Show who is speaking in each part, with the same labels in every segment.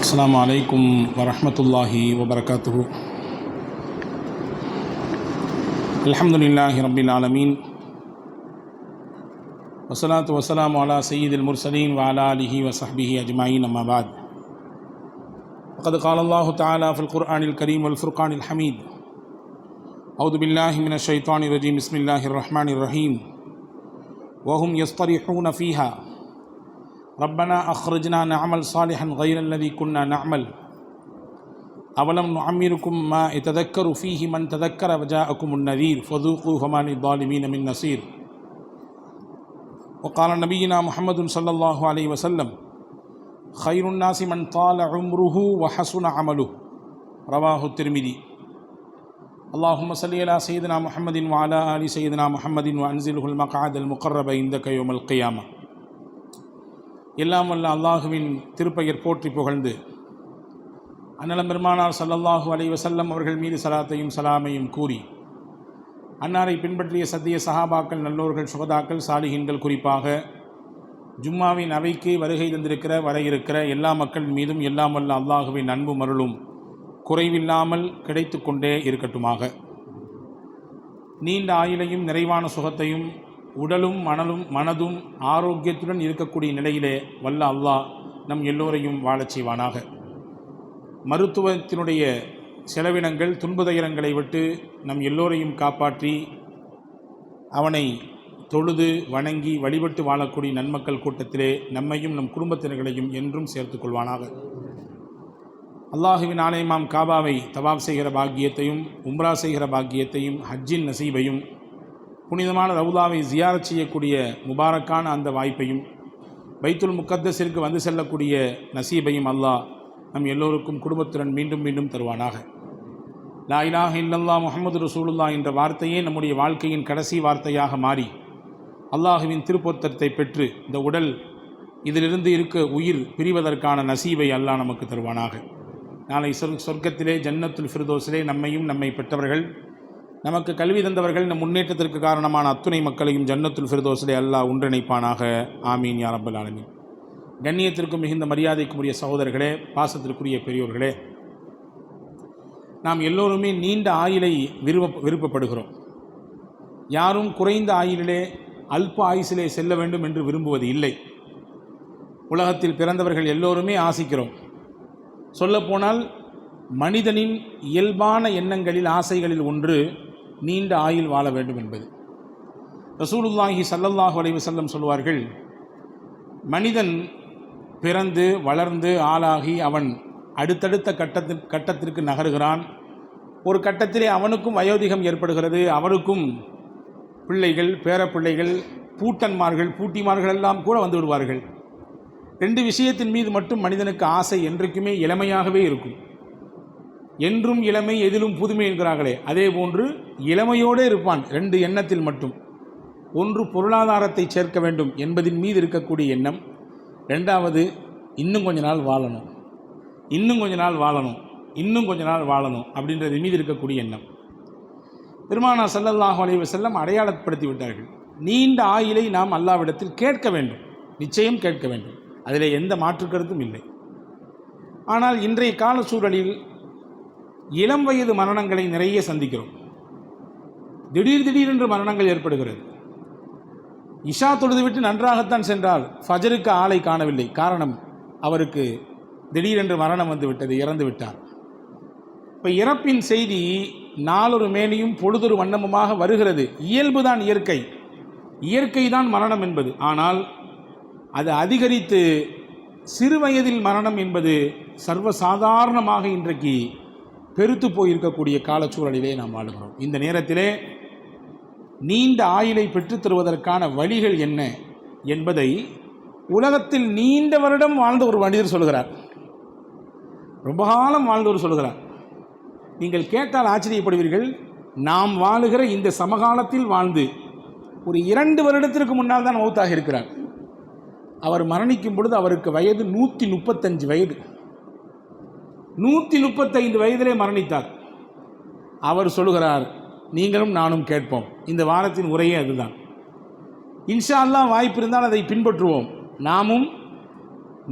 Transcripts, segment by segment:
Speaker 1: அஸ்ஸலாமு அலைக்கும் வரஹ்மத்துல்லாஹி வபரகாத்துஹு. அல்ஹம்துலில்லாஹி ரப்பில் ஆலமீன் வஸ்ஸலாத்து வஸ்ஸலாமு அலா சய்யிதில் முர்சலீன் வ அலா ஆலிஹி வ ஸஹ்பிஹி அஜ்மஈன். அம்மா பஅத். ஃபகத் क़ால அல்லாஹு தஆலா ஃபில் குர்ஆனில் கரீம் வல் ஃபுர்கானில் ஹமீத். அஊது பில்லாஹி மினஷ் ஷைத்தானிர் ரஜீம். பிஸ்மில்லாஹிர் ரஹ்மானிர் ரஹீம். வஹும் யஸ்தரிஹூன ஃபீஹா ரப்பனா அக்ரிஜ்னா நஅமல் சாலிஹன் கைரல்லதி குன்னா நஅமல் அவலம் நுஅம்மிருக்கும் மா யததக்கரு ஃபீஹி மன் ததக்கர வஜாஅக்குமுன் நதீர் ஃபதூகு ஃபமா லிஸ்ஸாலிமீன மின் நஸீர். وقال نبينا محمد صلى الله عليه وسلم خير الناس من طال عمره وحسن عمله رواه الترمذي. اللهم صل على سيدنا محمد وعلى آل سيدنا محمد وأنزله المقعد المقرب عندك يوم القيامة. எல்லாம் வல்ல அல்லாஹுவின் திருப்பெயர் போற்றி புகழ்ந்து அன்னலம் பெருமானார் ஸல்லல்லாஹு அலைஹி வஸல்லம் அவர்கள் மீது ஸலாத்தையும் ஸலாமையும் கூறி அன்னாரை பின்பற்றிய சத்திய சஹாபாக்கள், நல்லோர்கள், சுஹதாக்கள், சாலிஹீன்கள், குறிப்பாக ஜும்மாவின் அவைக்கு வருகை தந்திருக்கிற வர இருக்கிற எல்லா மக்கள் மீதும் எல்லாம் வல்ல அல்லாஹுவின் அன்பும் அருளும் குறைவில்லாமல் கிடைத்து கொண்டே இருக்கட்டுமாக. நீண்ட ஆயுளையும் நிறைவான சுகத்தையும் உடலும் மனதும் ஆரோக்கியத்துடன் இருக்கக்கூடிய நிலையிலே வல்ல அல்லாஹ் நம் எல்லோரையும் வாழச் செய்வானாக. மருத்துவத்தினுடைய செலவினங்கள், துன்பதுயரங்களை விட்டு நம் எல்லோரையும் காப்பாற்றி அவனை தொழுது வணங்கி வழிபட்டு வாழக்கூடிய நன்மக்கள் கூட்டத்திலே நம்மையும் நம் குடும்பத்தினர்களையும் என்றும் சேர்த்து கொள்வானாக. அல்லாஹுவின் ஆலயமாம் காபாவை தவாப் செய்கிற பாக்கியத்தையும், உம்ரா செய்கிற பாக்கியத்தையும், ஹஜ்ஜின் நசீபையும், புனிதமான ரவுதாவை ஜியாரத் செய்யக்கூடிய முபாரக்கான அந்த வாய்ப்பையும், பைத்துல் முக்கத்தஸிற்கு வந்து செல்லக்கூடிய நசீபையும் அல்லாஹ் நம் எல்லோருக்கும் குடும்பத்துடன் மீண்டும் மீண்டும் தருவானாக. லா இலாஹ இல்லல்லாஹ் முஹம்மது ரசூலுல்லாஹ் என்ற வார்த்தையே நம்முடைய வாழ்க்கையின் கடைசி வார்த்தையாக மாறி அல்லாஹுவின் திருப்பொருத்தத்தை பெற்று இந்த உடல் இதிலிருந்து உயிர் பிரிவதற்கான நசீபை அல்லாஹ் நமக்கு தருவானாக. நாளை சொர்க்கத்திலே ஜன்னத்துல் ஃபிர்தௌஸிலே நம்மையும் நம்மை பெற்றவர்கள், நமக்கு கல்வி தந்தவர்கள், நம் முன்னேற்றத்திற்கு காரணமான அத்துணை மக்களையும் ஜன்னத்துல் ஃபிர்தௌஸிலே அல்லாஹ் ஒன்றிணைப்பானாக. ஆமீன் யா ரப்பல் ஆலமீன். கண்ணியத்திற்கும் மிகுந்த மரியாதைக்குரிய சகோதரர்களே, பாசத்திற்குரிய பெரியோர்களே, நாம் எல்லோருமே நீண்ட ஆயுளை விருப்பப்படுகிறோம். யாரும் குறைந்த ஆயுளிலே அல்ப ஆயுசிலே செல்ல வேண்டும் என்று விரும்புவது இல்லை. உலகத்தில் பிறந்தவர்கள் எல்லோருமே ஆசிக்கிறோம். சொல்லப்போனால் மனிதனின் இயல்பான எண்ணங்களில், ஆசைகளில் ஒன்று நீண்ட ஆயுள் வாழ வேண்டும் என்பது. ரசூலுல்லாஹி ஸல்லல்லாஹு அலைஹி வஸல்லம் சொல்வார்கள், மனிதன் பிறந்து வளர்ந்து ஆளாகி அவன் அடுத்தடுத்த கட்டத்திற்கு நகருகிறான். ஒரு கட்டத்திலே அவனுக்கும் வயோதிகம் ஏற்படுகிறது. அவனுக்கும் பிள்ளைகள், பேரப்பிள்ளைகள், பூட்டன்மார்கள், பூட்டிமார்கள் எல்லாம் கூட வந்து விடுவார்கள். ரெண்டு விஷயத்தின் மீது மட்டும் மனிதனுக்கு ஆசை என்றைக்குமே இளமையாகவே இருக்கும். என்றும் இளமை, எதிலும் புதுமை என்கிறார்களே, அதே போன்று இளமையோடு இருப்பான். ரெண்டு எண்ணத்தில் மட்டும். ஒன்று பொருளாதாரத்தை சேர்க்க வேண்டும் என்பதின் மீது இருக்கக்கூடிய எண்ணம். ரெண்டாவது, இன்னும் கொஞ்ச நாள் வாழணும், இன்னும் கொஞ்ச நாள் வாழணும், இன்னும் கொஞ்ச நாள் வாழணும் அப்படின்றது மீது இருக்கக்கூடிய எண்ணம். பெருமானார் ஸல்லல்லாஹு அலைஹி வஸல்லம் அடையாளப்படுத்தி விட்டார்கள். நீண்ட ஆயுளை நாம் அல்லாஹ்விடத்தில் கேட்க வேண்டும், நிச்சயம் கேட்க வேண்டும். அதில் எந்த மாற்று கருத்தும் இல்லை. ஆனால் இன்றைய கால சூழலில் இளம் வயது மரணங்களை நிறைய சந்திக்கிறோம். திடீரென்று மரணங்கள் ஏற்படுகிறது. இஷா தொழுதுவிட்டு நன்றாகத்தான் சென்றால் ஃபஜருக்கு ஆளை காணவில்லை. காரணம், அவருக்கு திடீரென்று மரணம் வந்து விட்டது, இறந்து விட்டார். இப்போ இறப்பின் செய்தி நாளொரு மேனியும் பொழுதொரு வண்ணமுமாக வருகிறது. இயல்புதான் இயற்கை, இயற்கை தான் மரணம் என்பது. ஆனால் அது அதிகரித்து சிறு வயதில் மரணம் என்பது சர்வசாதாரணமாக இன்றைக்கு பெருத்து போயிருக்கக்கூடிய காலச்சூழலிலே நாம் வாழுகிறோம். இந்த நேரத்திலே நீண்ட ஆயுளை பெற்றுத் தருவதற்கான வழிகள் என்ன என்பதை உலகத்தில் நீண்ட வருடம் வாழ்ந்த ஒரு மனிதர் சொல்கிறார். ரொம்ப காலம் வாழ்ந்தவர் சொல்கிறார். நீங்கள் கேட்டால் ஆச்சரியப்படுவீர்கள். நாம் வாழுகிற இந்த சமகாலத்தில் வாழ்ந்து ஒரு 2 வருடத்திற்கு முன்னால் தான் மௌத்தாக இருக்கிறார். அவர் மரணிக்கும் பொழுது அவருக்கு வயது 135 வயது. 135 வயதிலே மரணித்தார். அவர் சொல்கிறார், நீங்களும் நானும் கேட்போம். இந்த வாரத்தின் உரையே அதுதான். இன்ஷா அல்லாஹ் வாய்ப்பு இருந்தால் அதை பின்பற்றுவோம். நாமும்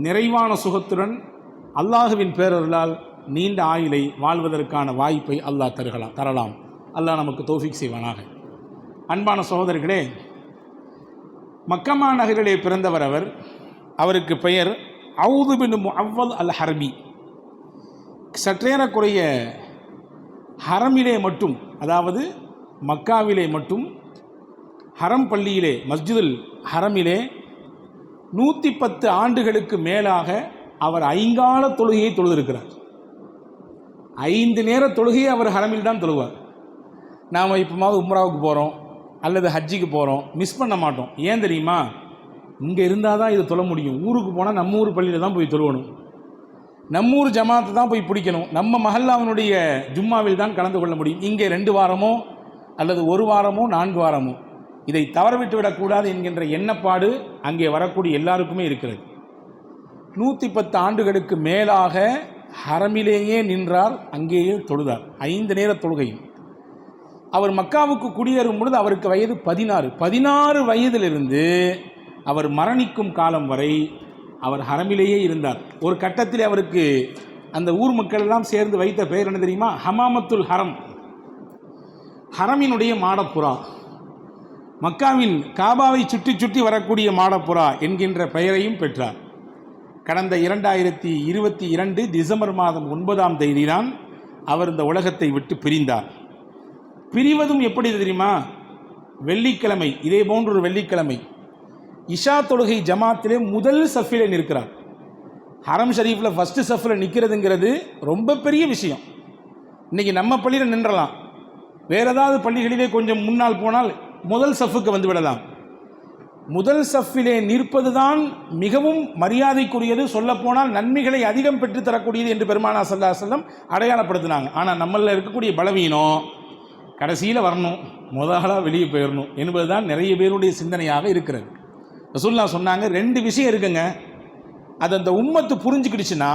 Speaker 1: நிறைவான சுகத்துடன் அல்லாஹுவின் பேரருளால் நீண்ட ஆயுளை வாழ்வதற்கான வாய்ப்பை அல்லாஹ் தரலாம். அல்லாஹ் நமக்கு தௌஃபீக் செய்வானாக. அன்பான சகோதரர்களே, மக்கமா நகரிலே பிறந்தவர் அவர். அவருக்கு பெயர் அவுது பின் முஅவ்வல் அல் ஹர்பி. சற்றேறக்குறைய ஹரமிலே மட்டும், அதாவது மக்காவிலே மட்டும், ஹரம் பள்ளியிலே, மஸ்ஜிதுல் ஹரமிலே 110 ஆண்டுகளுக்கு மேலாக அவர் 5 கால தொழுகையை தொழுதிருக்கிறார். 5 நேர தொழுகையை அவர் ஹரமில் தான் தொழுவார். நாம் இப்போமாவது உம்ராவுக்கு போகிறோம் அல்லது ஹஜ்ஜிக்கு போகிறோம், மிஸ் பண்ண மாட்டோம். ஏன் தெரியுமா? இங்கே இருந்தால் தான் இதை தொழ முடியும். ஊருக்கு போனால் நம்ம ஊர் பள்ளியில் தான் போய் தொழுவணும், நம்ம ஊர் ஜமாத்தை தான் போய் பிடிக்கணும், நம்ம மஹல்லாவினுடைய ஜும்மாவில் தான் கலந்து கொள்ள முடியும். இங்கே 2 வாரமோ அல்லது 1 வாரமோ 4 வாரமோ இதை தவறவிட்டு விடக்கூடாது என்கின்ற எண்ணப்பாடு அங்கே வரக்கூடிய எல்லாருக்குமே இருக்கிறது. 110 ஆண்டுகளுக்கு மேலாக ஹரமிலேயே நின்றார், அங்கேயே தொழுதார். 5 நேர தொழுகையும். அவர் மக்காவுக்கு குடியேறும் பொழுது அவருக்கு வயது 16 வயதிலிருந்து அவர் மரணிக்கும் காலம் வரை அவர் ஹரமிலேயே இருந்தார். ஒரு கட்டத்தில் அவருக்கு அந்த ஊர் மக்கள் எல்லாம் சேர்ந்து வைத்த பெயர் என்ன தெரியுமா? ஹமாமத்துல் ஹரம், ஹரமினுடைய மாடப்புறா. மக்காவின் காபாவை சுற்றி சுற்றி வரக்கூடிய மாடப்புறா என்கின்ற பெயரையும் பெற்றார். கடந்த 2022 டிசம்பர் மாதம் 9ஆம் தேதி தான் அவர் இந்த உலகத்தை விட்டு பிரிந்தார். பிரிவதும் எப்படி தெரியுமா? வெள்ளிக்கிழமை, இதே போன்ற ஒரு வெள்ளிக்கிழமை இஷா தொழுகை ஜமாத்திலே முதல் சஃபிலே நிற்கிறார். ஹரம் ஷரீஃபில் ஃபஸ்ட்டு சஃபில் நிற்கிறதுங்கிறது ரொம்ப பெரிய விஷயம். இன்றைக்கி நம்ம பள்ளியில் நின்றலாம், வேறு ஏதாவது பள்ளிகளிலே கொஞ்சம் முன்னால் போனால் முதல் சஃபுக்கு வந்து விடலாம். முதல் சஃபிலே நிற்பது தான் மிகவும் மரியாதைக்குரியது, சொல்லப்போனால் நன்மைகளை அதிகம் பெற்றுத்தரக்கூடியது என்று பெருமானார் ஸல்லல்லாஹு அலைஹி வஸல்லம் அடையாளப்படுத்தினாங்க. ஆனால் நம்மளில் இருக்கக்கூடிய பலவீனம் கடைசியில் வரணும், முதலாக வெளியே போயிடணும் என்பது தான் நிறைய பேருடைய சிந்தனையாக இருக்கிறது. ரசூலுல்லாஹ் சொன்னாங்க, 2 விஷயம் இருக்குங்க, அது அந்த உம்மத்து புரிஞ்சுக்கிடுச்சுன்னா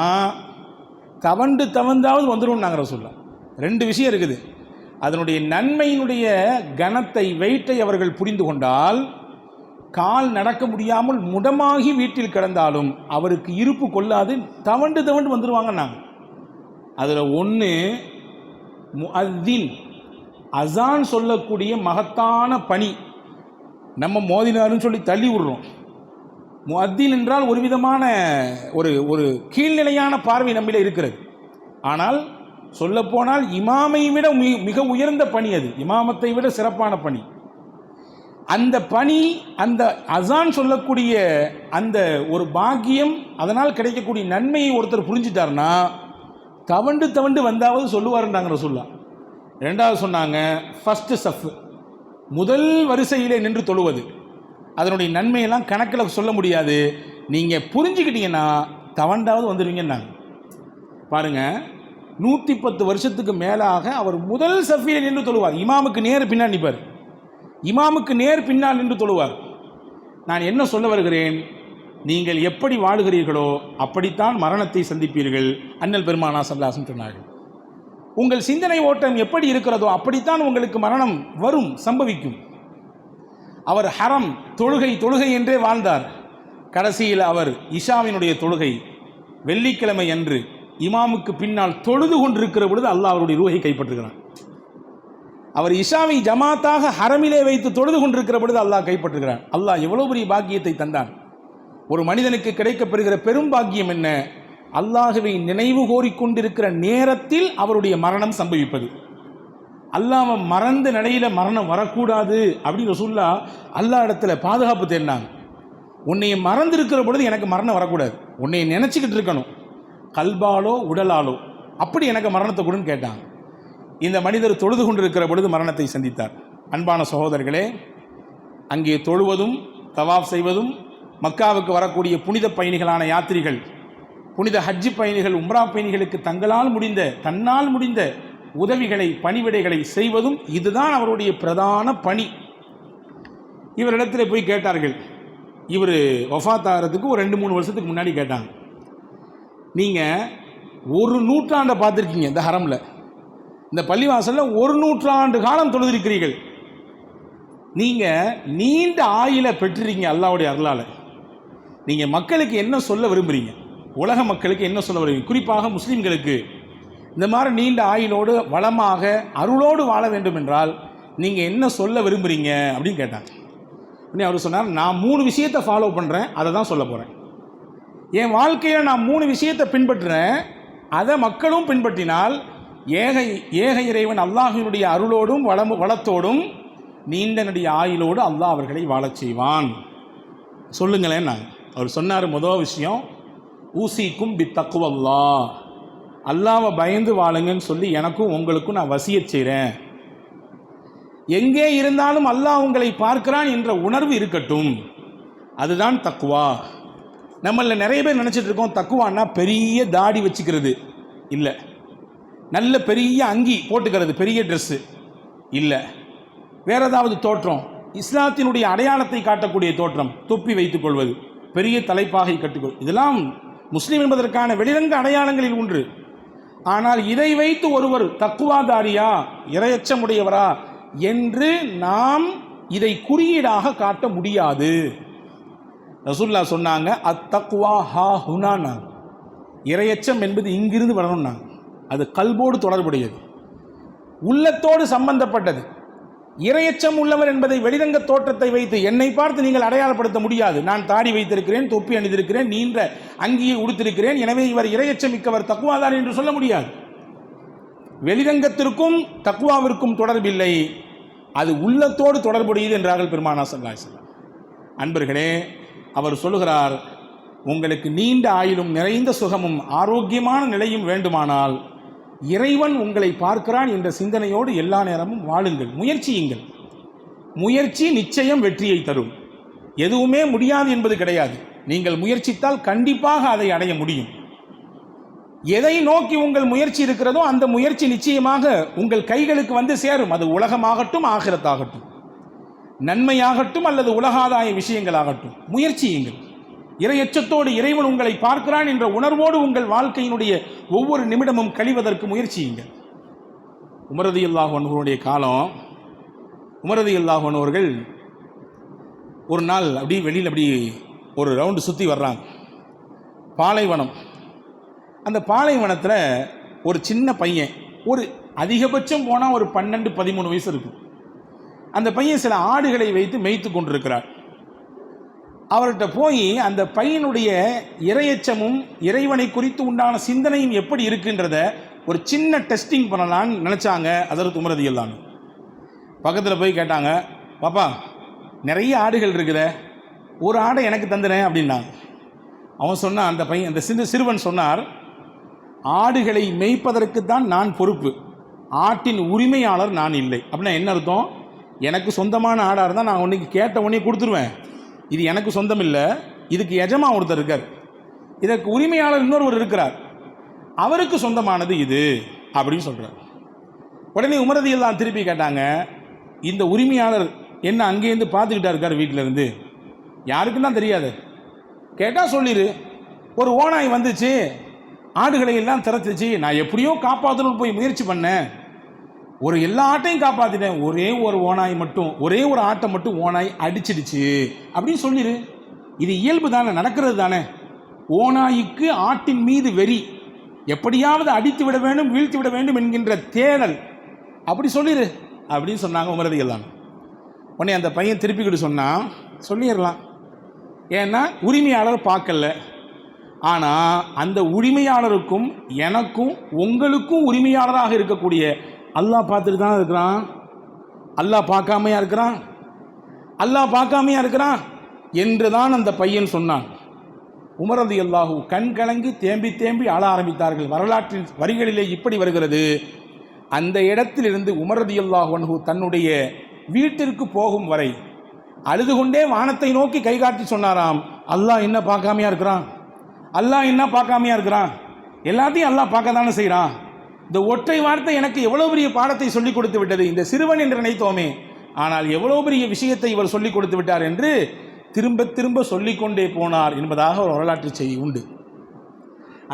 Speaker 1: தவந்தாவது வந்துடும். நாங்கள் ரசூலுல்லாஹ் 2 விஷயம் இருக்குது. அதனுடைய நன்மையினுடைய கனத்தை, வெயிட்டை அவர்கள் புரிந்து கொண்டால், கால் நடக்க முடியாமல் முடமாகி வீட்டில் கிடந்தாலும் அவருக்கு இருப்பு கொள்ளாது, தவண்டு வந்துடுவாங்க. நாங்கள் அதில் ஒன்று முஅத்தின், அசான் சொல்லக்கூடிய மகத்தான பணி. நம்ம மோதினாருன்னு சொல்லி தள்ளி விடுறோம். முஅத்தின் என்றால் ஒரு விதமான ஒரு கீழ்நிலையான பார்வை நம்மளே இருக்கிறது. ஆனால் சொல்லப்போனால் இமாமை விட மிக உயர்ந்த பணி அது, இமாமத்தை விட சிறப்பான பணி. அந்த பணி, அந்த அசான் சொல்லக்கூடிய அந்த ஒரு பாக்கியம், அதனால் கிடைக்கக்கூடிய நன்மையை ஒருத்தர் புரிஞ்சிட்டார்னா தவண்டு வந்தாவது சொல்லுவாருன்றாங்க ரசூலுல்லாஹ். 2வது சொன்னாங்க, ஃபஸ்ட்டு சஃப், முதல் வரிசையிலே நின்று தொழுவது. அதனுடைய நன்மையெல்லாம் கணக்கில் சொல்ல முடியாது, நீங்கள் புரிஞ்சுக்கிட்டீங்கன்னா தவண்டாவது வந்துடுவீங்கன்னாங்க. பாருங்கள், 110 வருஷத்துக்கு மேலாக அவர் முதல் சஃபியில் நின்று தொழுவார். இமாமுக்கு நேர் பின்னால் நிற்பார், இமாமுக்கு நேர் பின்னால் நின்று தொழுவார். நான் என்ன சொல்ல வருகிறேன்? நீங்கள் எப்படி வாழுகிறீர்களோ அப்படித்தான் மரணத்தை சந்திப்பீர்கள். அண்ணல் பெருமானார் ஸல்லல்லாஹு அலைஹி வஸல்லம் சொன்னார்கள். உங்கள் சிந்தனை ஓட்டம் எப்படி இருக்கிறதோ அப்படித்தான் உங்களுக்கு மரணம் வரும், சம்பவிக்கும். அவர் ஹரம் தொழுகை என்றே வாழ்ந்தார். கடைசியில் அவர் இஷாவினுடைய தொழுகை வெள்ளிக்கிழமை அன்று இமாமுக்கு பின்னால் தொழுது கொண்டிருக்கிற பொழுது அல்லாஹ் அவருடைய ரூஹை கைப்பற்றுகிறான். அவர் இஷாவை ஜமாத்தாக ஹரமிலே வைத்து தொழுது கொண்டிருக்கிற பொழுது அல்லாஹ் கைப்பற்றுகிறான். அல்லாஹ் எவ்வளவு பெரிய பாக்கியத்தை தந்தான். ஒரு மனிதனுக்கு கிடைக்கப்பெறுகிற பெரும் பாக்கியம் என்ன? அல்லாஹ்வை நினைவு கோரிக்கொண்டிருக்கிற நேரத்தில் அவருடைய மரணம் சம்பவிப்பது. அல்லாஹ் மறந்த நிலையில மரணம் வரக்கூடாது அப்படின்னு ரசூலுல்லாஹ் அல்லாஹ் இடத்துல பாதுகாப்பு தேடினாங்க. உன்னை மறந்திருக்கிற பொழுது எனக்கு மரணம் வரக்கூடாது, உன்னை நினைச்சுக்கிட்டு இருக்கணும், கல்பாலோ உடலாலோ, அப்படி எனக்கு மரணத்தை கொடுன்னு கேட்டாங்க. இந்த மனிதர் தொழுது கொண்டிருக்கிற பொழுது மரணத்தை சந்தித்தார். அன்பான சகோதரர்களே, அங்கே தொழுவதும் தவாஃப் செய்வதும், மக்காவுக்கு வரக்கூடிய புனித பயணிகளான யாத்திரிகள், புனித ஹஜ்ஜி பயணிகள், உம்ரா பயணிகளுக்கு தன்னால் முடிந்த உதவிகளை, பணிவிடைகளை செய்வதும் இதுதான் அவருடைய பிரதான பணி. இவரிடத்தில் போய் கேட்டார்கள். இவர் வஃபாத் ஆகிறதுக்கு ஒரு 2-3 வருஷத்துக்கு முன்னாடி கேட்டாங்க, நீங்கள் 1 நூற்றாண்டை பார்த்துருக்கீங்க இந்த ஹரமில், இந்த பள்ளிவாசலில் 1 நூற்றாண்டு காலம் தொழுதிருக்கிறீர்கள், நீங்கள் நீண்ட ஆயுளை பெற்றிருக்கீங்க அல்லாஹ்வுடைய அருளால். நீங்கள் மக்களுக்கு என்ன சொல்ல விரும்புகிறீங்க? உலக மக்களுக்கு என்ன சொல்ல வருவீங்க? குறிப்பாக முஸ்லீம்களுக்கு இந்த மாதிரி நீண்ட ஆயுளோடு வளமாக அருளோடு வாழ வேண்டும் என்றால் நீங்கள் என்ன சொல்ல விரும்புகிறீங்க அப்படின்னு கேட்டாங்க. உடனே அவர் சொன்னார், நான் 3 விஷயத்தை ஃபாலோ பண்ணுறேன், அதை தான் சொல்ல போகிறேன். என் வாழ்க்கையில் நான் 3 விஷயத்தை பின்பற்றுறேன், அதை மக்களும் பின்பற்றினால் ஏக இறைவன் அல்லாஹினுடைய அருளோடும் வளத்தோடும் நீண்ட நெடிய ஆயுளோடு அல்லாஹ் அவர்களை வாழச் செய்வான். சொல்லுங்களேன். நான் அவர் சொன்னார், முதல் விஷயம் ஊசிக்கும் பி தக்குவல்லாஹ், அல்லாஹ்வை பயந்து வாழுங்கன்னு சொல்லி எனக்கும் உங்களுக்கும் நான் வசியத் செய்கிறேன். எங்கே இருந்தாலும் அல்லாஹ் உங்களை பார்க்கிறான் என்ற உணர்வு இருக்கட்டும், அதுதான் தக்குவா. நம்மள நிறைய பேர் நினச்சிட்டு இருக்கோம் தக்குவான்னா பெரிய தாடி வச்சுக்கிறது இல்லை, நல்ல பெரிய அங்கி போட்டுக்கிறது, பெரிய ட்ரெஸ்ஸு இல்லை, வேற ஏதாவது தோற்றம், இஸ்லாத்தினுடைய அடையாளத்தை காட்டக்கூடிய தோற்றம், தொப்பி வைத்துக் கொள்வது, பெரிய தலைப்பாகை கட்டுக்கொள், இதெல்லாம் முஸ்லீம் என்பதற்கான வெளிரங்க அடையாளங்களில் ஒன்று. ஆனால் இதை வைத்து ஒருவர் தக்குவாதாரியா, இரையச்சமுடையவரா என்று நாம் இதை குறியீடாக காட்ட முடியாது. ரசூலுல்லாஹ் சொன்னாங்க, அத்தக்வா ஹா ஹுனா, இரையச்சம் என்பது இங்கிருந்து வரணும்னா அது கல்போடு தொடர்புடையது, உள்ளத்தோடு சம்பந்தப்பட்டது. இரையச்சம் உள்ளவர் என்பதை வெளிரங்க தோற்றத்தை வைத்து என்னை பார்த்து நீங்கள் அடையாளப்படுத்த முடியாது. நான் தாடி வைத்திருக்கிறேன், தொப்பி அணிந்திருக்கிறேன், நீண்ட அங்கியை உடுத்திருக்கிறேன், எனவே இவர் இரையச்சம் மிக்கவர் தக்குவாதார் என்று சொல்ல முடியாது. வெளிரங்கத்திற்கும் தக்குவாவிற்கும் தொடர்பில்லை, அது உள்ளத்தோடு தொடர்புடையது என்றார்கள் பெருமானார் ஸல்லல்லாஹு அலைஹி வஸல்லம். அன்பர்களே, அவர் சொல்லுகிறார், உங்களுக்கு நீண்ட ஆயுளும் நிறைந்த சுகமும் ஆரோக்கியமான நிலையும் வேண்டுமானால் இறைவன் உங்களை பார்க்கிறான் என்ற சிந்தனையோடு எல்லா நேரமும் வாழுங்கள், முயற்சியுங்கள். முயற்சி நிச்சயம் வெற்றியை தரும். எதுவுமே முடியாது என்பது கிடையாது. நீங்கள் முயற்சித்தால் கண்டிப்பாக அதை அடைய முடியும். எதை நோக்கி உங்கள் முயற்சி இருக்கிறதோ அந்த முயற்சி நிச்சயமாக உங்கள் கைகளுக்கு வந்து சேரும். அது உலகமாகட்டும் ஆகிரத்தாகட்டும், நன்மையாகட்டும் அல்லது உலகாதாய விஷயங்களாகட்டும், முயற்சியுங்கள். இறையச்சத்தோடு இறைவன் உங்களை பார்க்கிறான் என்ற உணர்வோடு உங்கள் வாழ்க்கையினுடைய ஒவ்வொரு நிமிடமும் கழிவதற்கு முயற்சியுங்கள். உமர் ரலியல்லாஹு அன்ஹுவுடைய காலம், உமர் ரலியல்லாஹு அன்ஹு அவர்கள் ஒரு நாள் அப்படியே வெளியில் அப்படி ஒரு ரவுண்டு சுற்றி வர்றாங்க. பாலைவனம். அந்த பாலைவனத்தில் ஒரு சின்ன பையன், ஒரு அதிகபட்சம் போனால் ஒரு 12-13 வயசு இருக்கு. அந்த பையன் சில ஆடுகளை வைத்து மேய்த்து கொண்டிருக்கிறார். அவர்கிட்ட போய் அந்த பையனுடைய இரையச்சமும் இறைவனை குறித்து உண்டான சிந்தனையும் எப்படி இருக்குன்றத ஒரு சின்ன டெஸ்டிங் பண்ணலான்னு நினச்சாங்க ஹஸரத் உமர் ரலியல்லாஹு அன்ஹு. பக்கத்தில் போய் கேட்டாங்க, பாப்பா நிறைய ஆடுகள் இருக்குத, ஒரு ஆடை எனக்கு தந்துறேன் அப்படின்னாங்க. அவன் சொன்னான், அந்த பையன், அந்த சிறுவன் சொன்னார், ஆடுகளை மேய்ப்பதற்கு தான் நான் பொறுப்பு, ஆட்டின் உரிமையாளர் நான் இல்லை. அப்படின்னா என்ன அர்த்தம்? எனக்கு சொந்தமான ஆடாக இருந்தால் நான் உன்னைக்கு கேட்ட உடனே கொடுத்துருவேன். இது எனக்கு சொந்தம் இல்லை, இதுக்கு எஜமா ஒருத்தர் இருக்கார், இதற்கு உரிமையாளர் இன்னொருவர் இருக்கிறார், அவருக்கு சொந்தமானது இது அப்படின்னு சொல்கிறார். உடனே உமர் ரலியல்லாஹு திருப்பி கேட்டாங்க, இந்த உரிமையாளர் என்ன அங்கேருந்து பார்த்துக்கிட்டா இருக்கார் வீட்டில் இருந்து? யாருக்கும் தான் தெரியாது, கேட்டால் சொல்லிடு. ஒரு ஓநாய் வந்துச்சு, ஆடுகளை எல்லாம் திறத்துச்சு, நான் எப்படியோ காப்பாற்றணும்னு போய் முயற்சி பண்ணேன், ஒரு எல்லா ஆட்டையும் காப்பாற்றினேன், ஒரே ஒரு ஓநாய் மட்டும், ஒரே ஒரு ஆட்டை மட்டும் ஓநாய் அடிச்சிடுச்சு அப்படின்னு சொல்லிடு. இது இயல்பு தானே, நடக்கிறது தானே. ஓநாய்க்கு ஆட்டின் மீது வெறி, எப்படியாவது அடித்து விட வேண்டும், வீழ்த்தி விட வேண்டும் என்கின்ற தேடல், அப்படி சொல்லிடு அப்படின்னு சொன்னாங்க உமர் ரலியல்லாஹு அன்ஹு. உடனே அந்த பையன் திருப்பிக்கிட்டு சொன்னான், சொல்லிடலாம், ஏன்னா உரிமையாளர் பார்க்கல, ஆனால் அந்த உரிமையாளருக்கும் எனக்கும் உங்களுக்கும் உரிமையாளராக இருக்கக்கூடிய அல்லாஹ் பார்த்துட்டு தான் இருக்கிறான். அல்லாஹ் பார்க்காமையா இருக்கிறான்? அல்லாஹ் பார்க்காமையா இருக்கிறான் என்று தான் அந்த பையன் சொன்னான். உமர் ரலியல்லாஹு கண் கலங்கி தேம்பி தேம்பி ஆள ஆரம்பித்தார்கள். வரலாற்றின் வரிகளிலே இப்படி வருகிறது, அந்த இடத்திலிருந்து உமர் ரலியல்லாஹு அன்ஹு தன்னுடைய வீட்டிற்கு போகும் வரை அழுது கொண்டே வானத்தை நோக்கி கை காட்டி சொன்னாராம், அல்லாஹ் என்ன பார்க்காமையா இருக்கிறான்? அல்லாஹ் என்ன பார்க்காமையா இருக்கிறான்? எல்லாத்தையும் அல்லாஹ் பார்க்க தானே செய்கிறான். இந்த ஒற்றை வார்த்தை எனக்கு எவ்வளோ பெரிய பாடத்தை சொல்லிக் கொடுத்து விட்டது. இந்த சிறுவன் என்று நினைத்தோமே, ஆனால் எவ்வளோ பெரிய விஷயத்தை இவர் சொல்லிக் கொடுத்து விட்டார் என்று திரும்ப திரும்ப சொல்லிக்கொண்டே போனார் என்பதாக ஒரு வரலாற்று செய்தி உண்டு.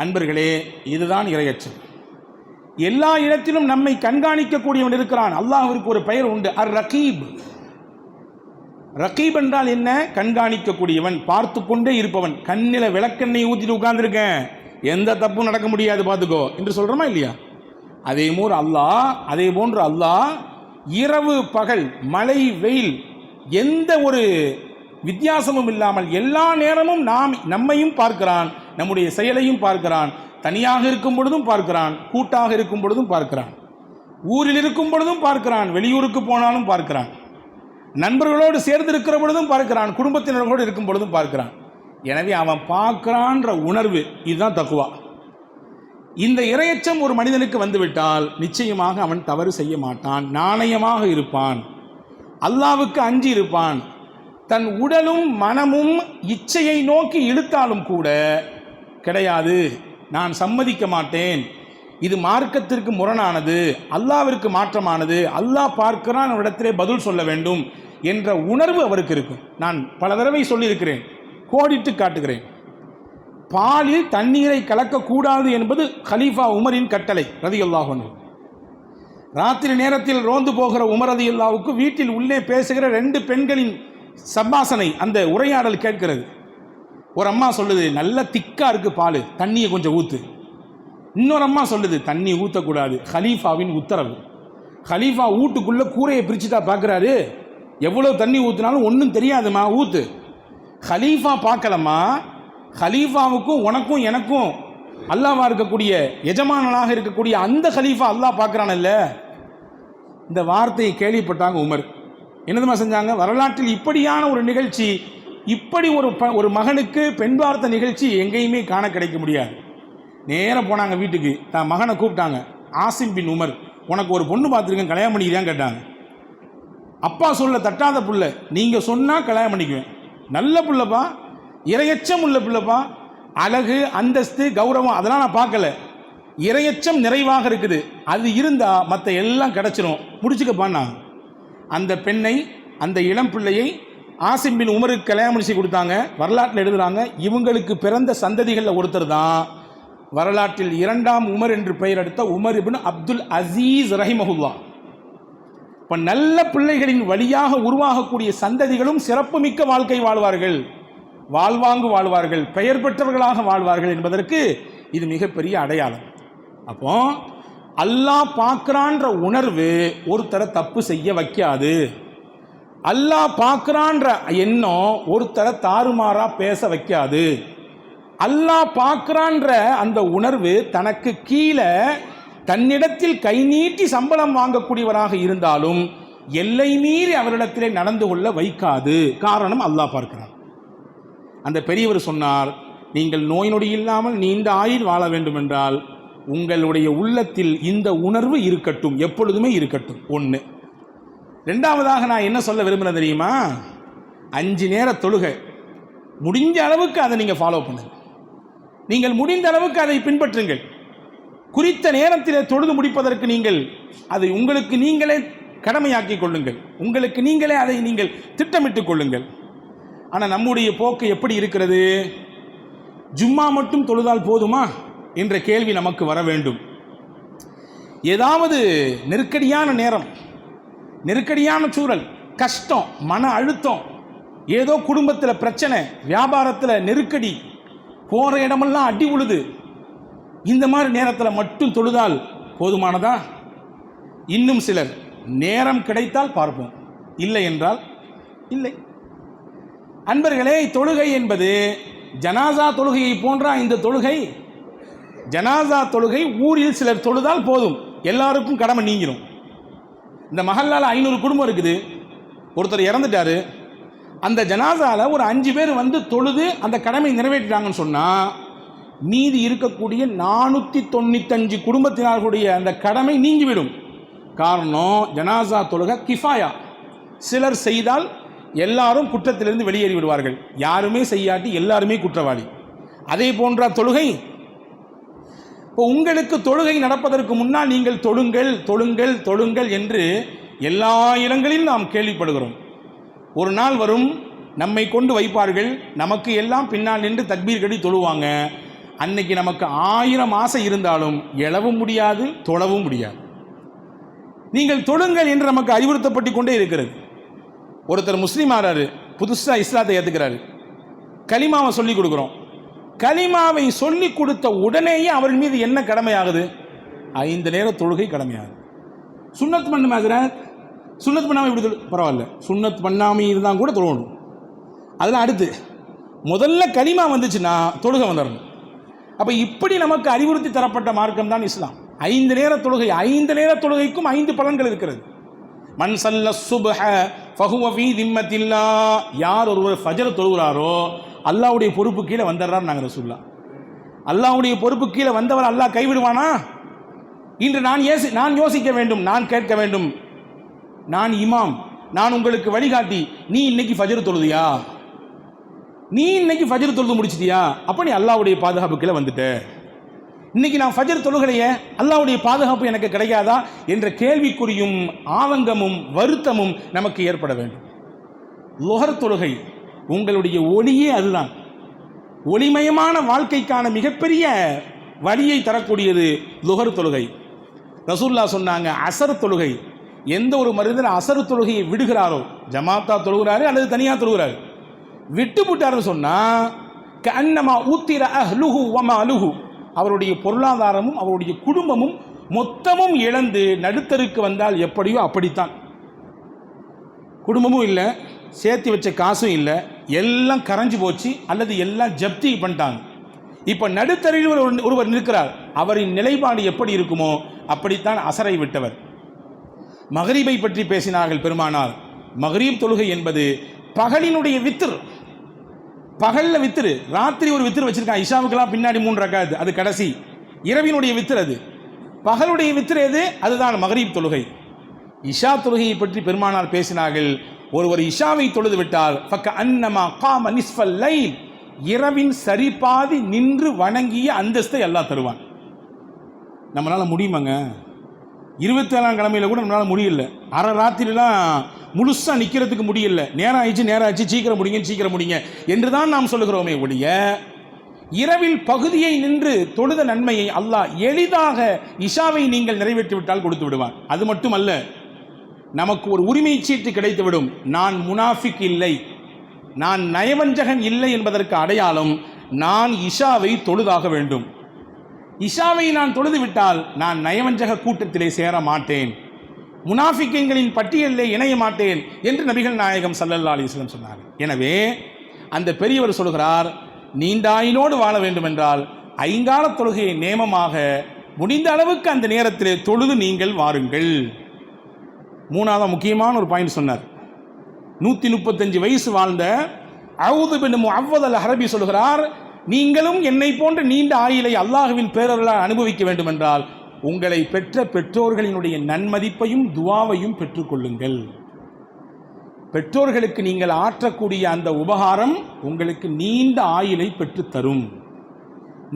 Speaker 1: அன்பர்களே, இதுதான் இரையச்சம். எல்லா இடத்திலும் நம்மை கண்காணிக்கக்கூடியவன் இருக்கிறான். அல்லாஹ்விற்கு ஒரு பெயர் உண்டு, அர் ரகீப். ரகீப் என்றால் என்ன? கண்காணிக்கக்கூடியவன், பார்த்து கொண்டே இருப்பவன். கண்ணில் விளக்கெண்ணெய் ஊற்றிட்டு உட்கார்ந்துருக்கேன், எந்த தப்பும் நடக்க முடியாது பார்த்துக்கோ என்று சொல்கிறோமா இல்லையா? அதே போன்று அல்லாஹ் இரவு பகல், மழை வெயில், எந்த ஒரு வித்தியாசமும் இல்லாமல் எல்லா நேரமும் நம்மையும் பார்க்கிறான், நம்முடைய செயலையும் பார்க்கிறான். தனியாக இருக்கும் பொழுதும் பார்க்கிறான், கூட்டாக இருக்கும் பொழுதும் பார்க்கிறான், ஊரில் இருக்கும் பொழுதும் பார்க்கிறான், வெளியூருக்கு போனாலும் பார்க்கிறான், நண்பர்களோடு சேர்ந்து இருக்கிற பொழுதும் பார்க்கிறான், குடும்பத்தினர்களோடு இருக்கும் பொழுதும் பார்க்கிறான். எனவே அவன் பார்க்கிறான்ற உணர்வு, இதுதான் தக்குவா. இந்த இரையச்சம் ஒரு மனிதனுக்கு வந்துவிட்டால் நிச்சயமாக அவன் தவறு செய்ய மாட்டான், நாணயமாக இருப்பான், அல்லாவுக்கு அஞ்சி இருப்பான். தன் உடலும் மனமும் இச்சையை நோக்கி இழுத்தாலும் கூட கிடையாது, நான் சம்மதிக்க மாட்டேன், இது மார்க்கத்திற்கு முரணானது, அல்லாவிற்கு மாற்றமானது, அல்லாஹ் பார்க்கிறான், அவரிடத்திலே பதில் சொல்ல வேண்டும் என்ற உணர்வு அவருக்கு இருக்கும். நான் பல தடவை சொல்லியிருக்கிறேன், கோடிட்டு காட்டுகிறேன். பாலில் தண்ணீரை கலக்கக்கூடாது என்பது கலீஃபா உமரின் கட்டளை ரலியல்லாஹு அன்ஹு. ராத்திரி நேரத்தில் ரோந்து போகிற உமர் ரலியல்லாஹுவுக்கு வீட்டில் உள்ளே பேசுகிற 2 பெண்களின் சம்பாசனை, அந்த உரையாடல் கேட்கிறது. ஒரு அம்மா சொல்லுது, நல்ல திக்கா இருக்கு பால், தண்ணியை கொஞ்சம் ஊத்து. இன்னொரு அம்மா சொல்லுது, தண்ணி ஊற்றக்கூடாது, ஹலீஃபாவின் உத்தரவு. ஹலீஃபா வீட்டுக்குள்ள கூரையை பிரிச்சுட்டா பார்க்குறாரு, எவ்வளோ தண்ணி ஊற்றினாலும் ஒன்றும் தெரியாதுமா, ஊத்து. ஹலீஃபா பார்க்கலம்மா, ஹலீஃபாவுக்கும் உனக்கும் எனக்கும் அல்லாஹ்வா இருக்கக்கூடிய எஜமானனாக இருக்கக்கூடிய அந்த ஹலீஃபா அல்லாஹ் பார்க்குறானல்ல. இந்த வார்த்தையை கேள்விப்பட்டாங்க உமர். என்னதுமா செஞ்சாங்க? வரலாற்றில் இப்படியான ஒரு நிகழ்ச்சி, இப்படி ஒரு மகனுக்கு பெண் பார்த்த நிகழ்ச்சி எங்கேயுமே காண கிடைக்க முடியாது. நேராக போனாங்க வீட்டுக்கு, தான் மகனை கூப்பிட்டாங்க. ஆசிம் பின் உமர், உனக்கு ஒரு பொண்ணு பார்த்துருக்கேன், கல்யாணம் பண்ணிக்கிறான்னு கேட்டாங்க. அப்பா சொல்ல தட்டாத புள்ள, நீங்கள் சொன்னால் கல்யாணம் பண்ணிக்குவேன், நல்ல புள்ளப்பா, இரையச்சம் உள்ள பிள்ளைப்பா, அழகு அந்தஸ்து கௌரவம் அதெல்லாம் நான் பார்க்கல, இரையச்சம் நிறைவாக இருக்குது, அது இருந்தால் மற்ற எல்லாம் கிடச்சிரும், முடிச்சுக்கப்பான்னா அந்த பெண்ணை, அந்த இளம் பிள்ளையை ஆசிம் பின் உமருக்கு கல்யாணம் முடிச்சு கொடுத்தாங்க. வரலாற்றில் எழுதுகிறாங்க, இவங்களுக்கு பிறந்த சந்ததிகளில் ஒருத்தர் தான் வரலாற்றில் 2ஆம் உமர் என்று பெயர் எடுத்த உமர் இப்னு அப்துல் அசீஸ் ரஹிமஹுல்லா. இப்போ நல்ல பிள்ளைகளின் வழியாக உருவாகக்கூடிய சந்ததிகளும் சிறப்புமிக்க வாழ்க்கை வாழ்வார்கள், வாழ்வாங்கு வாழ்வார்கள், பெயர் பெற்றவர்களாக வாழ்வார்கள் என்பதற்கு இது மிகப்பெரிய அடையாளம். அப்போ அல்லாஹ் பார்க்குறான்ற உணர்வு ஒருத்தரை தப்பு செய்ய வைக்காது. அல்லாஹ் பார்க்குறான்ற எண்ணம் ஒருத்தரை தாறுமாறா பேச வைக்காது. அல்லாஹ் பார்க்குறான்ற அந்த உணர்வு தனக்கு கீழே தன்னிடத்தில் கை நீட்டி சம்பளம் வாங்கக்கூடியவராக இருந்தாலும் எல்லை மீறி அவரிடத்திலே நடந்து கொள்ள வைக்காது. காரணம் அல்லாஹ் பார்க்கிறான். அந்த பெரியவர் சொன்னார், நீங்கள் நோய் நொடி இல்லாமல் நீண்ட ஆயுள் வாழ வேண்டும் என்றால் உங்களுடைய உள்ளத்தில் இந்த உணர்வு இருக்கட்டும், எப்பொழுதுமே இருக்கட்டும். 1. 2வதாக நான் என்ன சொல்ல விரும்புகிறேன் தெரியுமா? 5 நேர தொழுகை முடிஞ்ச அளவுக்கு அதை நீங்கள் ஃபாலோ பண்ணுங்கள். நீங்கள் முடிந்த அளவுக்கு அதை பின்பற்றுங்கள். குறித்த நேரத்தில் தொழுது முடிப்பதற்கு நீங்கள் அதை உங்களுக்கு நீங்களே கடமையாக்கி கொள்ளுங்கள், உங்களுக்கு நீங்களே அதை நீங்கள் திட்டமிட்டுக் கொள்ளுங்கள். ஆனால் நம்முடைய போக்கு எப்படி இருக்கிறது? ஜும்மா மட்டும் தொழுதால் போதுமா என்ற கேள்வி நமக்கு வர வேண்டும். ஏதாவது நெருக்கடியான நேரம், நெருக்கடியான சூழல், கஷ்டம், மன அழுத்தம், ஏதோ குடும்பத்தில் பிரச்சனை, வியாபாரத்தில் நெருக்கடி, போகிற இடமெல்லாம் அடி உழுது, இந்த மாதிரி நேரத்தில் மட்டும் தொழுதால் போதுமானதா? இன்னும் சிலர் நேரம் கிடைத்தால் பார்ப்போம், இல்லை என்றால் இல்லை. அன்பர்களே, தொழுகை என்பது ஜனாசா தொழுகையை போன்றா இந்த தொழுகை? ஜனாசா தொழுகை ஊரில் சிலர் தொழுதால் போதும், எல்லாருக்கும் கடமை நீங்கிடும். இந்த மஹல்லால 500 குடும்பம் இருக்குது, ஒருத்தர் இறந்துட்டாரு, அந்த ஜனாசால ஒரு 5 பேர் வந்து தொழுது அந்த கடமை நிறைவேற்றிட்டாங்கன்னு சொன்னால் மீதி இருக்கக்கூடிய 495 குடும்பத்தினர்களுடைய அந்த கடமை நீங்கிவிடும். காரணம், ஜனாசா தொழுகை கிஃபாயா, சிலர் செய்தால் எல்லாரும் குற்றத்திலிருந்து வெளியேறி விடுவார்கள், யாருமே செய்யாட்டி எல்லாருமே குற்றவாளி. அதே போன்ற தொழுகை. இப்போ உங்களுக்கு தொழுகை நடப்பதற்கு முன்னால் நீங்கள் தொழுங்கள் தொழுங்கள் தொழுங்கள் என்று எல்லா இடங்களிலும் நாம் கேள்விப்படுகிறோம். ஒரு நாள் வரும், நம்மை கொண்டு வைப்பார்கள், நமக்கு எல்லாம் பின்னால் நின்று தக்பீர் கட்டி தொழுவாங்க. அன்னைக்கு நமக்கு 1000 ஆசை இருந்தாலும் எழவும் முடியாது, தொழவும் முடியாது. நீங்கள் தொழுங்கள் என்று நமக்கு அறிவுறுத்தப்பட்டு கொண்டே இருக்கிறது. ஒருத்தர் முஸ்லீம் ஆகிறாரு, புதுசாக இஸ்லாத்தை ஏற்றுக்கிறாரு, கலிமாவை சொல்லி கொடுக்குறோம். கலிமாவை சொல்லி கொடுத்த உடனேயே அவரின் மீது என்ன கடமையாகுது? 5 நேர தொழுகை கடமையாகுது. சுன்னத் பண்ணுமா ஹஜ்ரத்? சுன்னத் பண்ணாமல் இப்படி பரவாயில்ல, சுன்னத் பண்ணாமல் இருந்தால் கூட தொழணும். அதில் அடுத்து முதல்ல கலிமா வந்துச்சுன்னா தொழுகை வந்துடணும். அப்போ இப்படி நமக்கு அறிவுறுத்தி தரப்பட்ட மார்க்கம் தான் இஸ்லாம். 5 நேர தொழுகை, 5 நேர தொழுகைக்கும் 5 பலன்கள் இருக்கிறது. மன் சல்ல சுப்ஹ ஃபஹுவ ஃபீ திம்மத்தில்லாஹ், யார் ஒருவர் ஃபஜர் தொழுகிறாரோ அல்லாஹ்வுடைய பொறுப்பு கீழே வந்துடுறார். நாங்கள் ரசூலுல்லாஹ், அல்லாஹ்வுடைய பொறுப்பு கீழே வந்தவர் அல்லாஹ் கைவிடுவானா? இன்று நான் யோசிக்க வேண்டும், நான் கேட்க வேண்டும். நான் இமாம், நான் உங்களுக்கு வழிகாட்டி, நீ இன்னைக்கு ஃபஜர் தொழுதியா? நீ இன்னைக்கு ஃபஜர் தொழுது முடிச்சிட்டியா? அப்போ நீ அல்லாஹ்வுடைய பாதுகாப்பு கீழே வந்துட்ட. இன்னைக்கு நான் ஃபஜர் தொழுகலையே, அல்லாஹ்வுடைய பாதுகாப்பு எனக்கு கிடைக்காதா என்ற கேள்விக்குறியும் ஆதங்கமும் வருத்தமும் நமக்கு ஏற்பட வேண்டும். லுஹர் தொழுகை உங்களுடைய ஒளியே அதுதான். ஒளிமயமான வாழ்க்கைக்கான மிகப்பெரிய வழியை தரக்கூடியது லுஹர் தொழுகை. ரசூலுல்லாஹ் சொன்னாங்க, அசர் தொழுகை, எந்த ஒரு மனிதன் அசர் தொழுகையை விடுகிறாரோ, ஜமாத்தா தொழுகிறாரு அல்லது தனியாக தொழுகிறாரு, விட்டு விட்டாருன்னு சொன்னால் கஅன்னமா ஊத்திர அஹ்லுஹு வமாலுஹு, அவருடைய பொருளாதாரமும் அவருடைய குடும்பமும் மொத்தமும் இழந்து நடுத்தருக்கு வந்தால் எப்படியோ அப்படித்தான். குடும்பமும் இல்லை, சேர்த்து வச்ச காசும் இல்லை, எல்லாம் கரைஞ்சு போச்சு அல்லது எல்லாம் ஜப்தி பண்ணிட்டாங்க. இப்போ நடுத்தரில் ஒருவர் நிற்கிறார், அவரின் நிலைப்பாடு எப்படி இருக்குமோ அப்படித்தான் அசரை விட்டவர். மகரிபை பற்றி பேசினார்கள் பெருமானார். மகரீப் தொழுகை என்பது பகலினுடைய வித்திர், பகலில் வித்திரு, ராத்திரி ஒரு வித்திரு வச்சிருக்கான், இஷாவுக்கெல்லாம் பின்னாடி 3 ரக்காத், அது கடைசி இரவினுடைய வித்திர். அது பகலுடைய வித்திர் எது? அதுதான் மகரீப் தொழுகை. இஷா தொழுகையை பற்றி பெருமானார் பேசினார்கள், ஒருவர் இஷாவை தொழுது விட்டால் ஃபக்க அன்னமா காம நிஸ்ஃபல் லைல், இரவின் சரிபாதி நின்று வணங்கிய அந்தஸ்தை அல்லாஹ் தருவான். நம்மளால் முடியுமாங்க? 27ஆம் கிழமையில் கூட நம்மளால் முடியல. அரை ராத்திரிலாம் முழுசாக நிற்கிறதுக்கு முடியல. நேரம் ஆயிடுச்சு, சீக்கிரம் முடிங்க என்று தான் நாம் சொல்லுகிறோமே ஒழிய, இரவில் பகுதியை நின்று தொழுத நன்மையை அல்லாஹ் எளிதாக இஷாவை நீங்கள் நிறைவேற்றிவிட்டால் கொடுத்து விடுவான். அது மட்டுமல்ல, நமக்கு ஒரு உரிமை சீட்டு கிடைத்துவிடும். நான் முனாஃபிக் இல்லை, நான் நயவஞ்சகன் இல்லை என்பதற்கு அடையாளம் நான் இஷாவை தொழுதாக வேண்டும். இஷாவை நான் தொழுது விட்டால் நான் நயவஞ்சக கூட்டத்திலே சேர மாட்டேன், முனாஃபிக்கீன்களின் பட்டியலிலே இணைய மாட்டேன் என்று நபிகள் நாயகம் ஸல்லல்லாஹு அலைஹி வஸல்லம் சொன்னார்கள். எனவே அந்த பெரியவர் சொல்கிறார், நீண்டாயினோடு வாழ வேண்டும் என்றால் 5 கால தொழுகையை நேமமாக முடிந்த அளவுக்கு அந்த நேரத்திலே தொழுது நீங்கள் வாருங்கள். 3வது முக்கியமான ஒரு பாயிண்ட் சொன்னார். 135 வயசு வாழ்ந்த அவுது பின் முஅவ்வத் அல் ஹரபி சொல்கிறார், நீங்களும் என்னை போன்ற நீண்ட ஆயுளை அல்லாஹ்வின் பேரருளால் அனுபவிக்க வேண்டும் என்றால் உங்களை பெற்ற பெற்றோர்களினுடைய நன்மதிப்பையும் துஆவையும் பெற்றுக்கொள்ளுங்கள். பெற்றோர்களுக்கு நீங்கள் ஆற்றக்கூடிய அந்த உபகாரம் உங்களுக்கு நீண்ட ஆயுளை பெற்றுத்தரும்,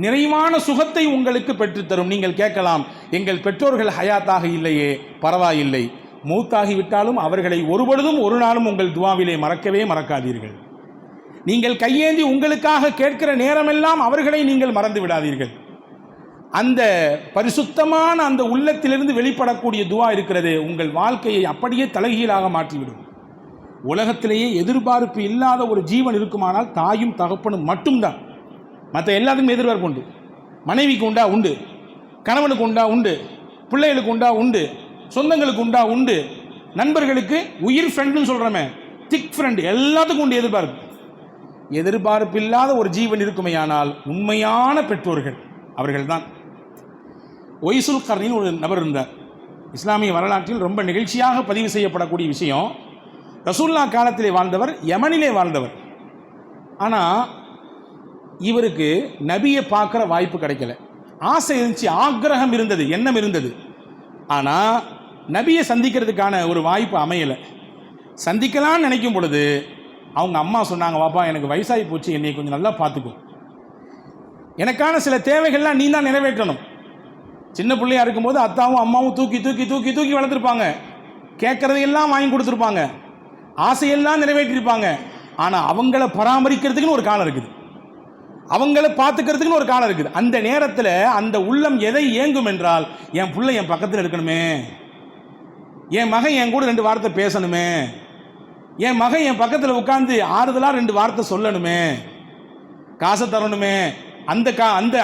Speaker 1: நிறைவான சுகத்தை உங்களுக்கு பெற்றுத்தரும். நீங்கள் கேட்கலாம், எங்கள் பெற்றோர்கள் ஹயாத்தாக இல்லையே, பரவாயில்லை, மௌத்தாகிவிட்டாலும் அவர்களை ஒருபொழுதும் ஒரு நாளும் உங்கள் துஆவிலே மறக்கவே மறக்காதீர்கள். நீங்கள் கையேந்தி உங்களுக்காக கேட்கிற நேரமெல்லாம் அவர்களை நீங்கள் மறந்து விடாதீர்கள். அந்த பரிசுத்தமான அந்த உள்ளத்திலிருந்து வெளிப்படக்கூடிய துஆ இருக்கிறது, உங்கள் வாழ்க்கையை அப்படியே தலைகீழாக மாற்றிவிடும். உலகத்திலேயே எதிர்பார்ப்பு இல்லாத ஒரு ஜீவன் இருக்குமானால் தாயும் தகப்பனும் மட்டும்தான். மற்ற எல்லாத்துக்கும் எதிர்பார்ப்பு உண்டு. மனைவிக்கு உண்டா உண்டு, கணவனுக்கு உண்டா உண்டு, பிள்ளைகளுக்கு உண்டா உண்டு, சொந்தங்களுக்கு உண்டா உண்டு, நண்பர்களுக்கு உயிர் ஃப்ரெண்டுன்னு சொல்கிறோமே, திக் ஃப்ரெண்டு, எல்லாத்துக்கும் உண்டு எதிர்பார்ப்பு. எதிர்பார்ப்பு இல்லாத ஒரு ஜீவன் இருக்குமையானால் உண்மையான பெற்றோர்கள் அவர்கள்தான். ஒய்சுல் கர்னின்னு ஒரு நபர் இருந்தார். இஸ்லாமிய வரலாற்றில் ரொம்ப நிகழ்ச்சியாக பதிவு செய்யப்படக்கூடிய விஷயம். ரசூலுல்லாஹ் காலத்திலே வாழ்ந்தவர், யமனிலே வாழ்ந்தவர். ஆனால் இவருக்கு நபியை பார்க்குற வாய்ப்பு கிடைக்கல. ஆசை இருந்துச்சு, ஆக்கிரகம் இருந்தது, எண்ணம் இருந்தது. ஆனால் நபியை சந்திக்கிறதுக்கான ஒரு வாய்ப்பு அமையலை. சந்திக்கலான்னு நினைக்கும் பொழுது அவங்க அம்மா சொன்னாங்க, வாப்பா எனக்கு வயசாகி போச்சு, என்னை கொஞ்சம் நல்லா பார்த்துக்கும், எனக்கான சில தேவைகள்லாம் நீ தான் நிறைவேற்றணும். சின்ன பிள்ளையா இருக்கும்போது அத்தாவும் அம்மாவும் தூக்கி தூக்கி தூக்கி தூக்கி வளர்த்துருப்பாங்க, கேட்குறதையெல்லாம் வாங்கி கொடுத்துருப்பாங்க, ஆசையெல்லாம் நிறைவேற்றிருப்பாங்க. ஆனால் அவங்கள பராமரிக்கிறதுக்குன்னு ஒரு காலம் இருக்குது, அவங்கள பார்த்துக்கிறதுக்குன்னு ஒரு காலம் இருக்குது. அந்த நேரத்தில் அந்த உள்ளம் எதை ஏங்கும் என்றால், என் பிள்ளை என் பக்கத்தில் இருக்கணுமே, என் மகன் என் கூட 2 வார்த்தை பேசணுமே, என் மகன் என் பக்கத்தில் உட்காந்து ஆறுதலாக 2 வார்த்தை சொல்லணுமே, காசை தரணுமே, அந்த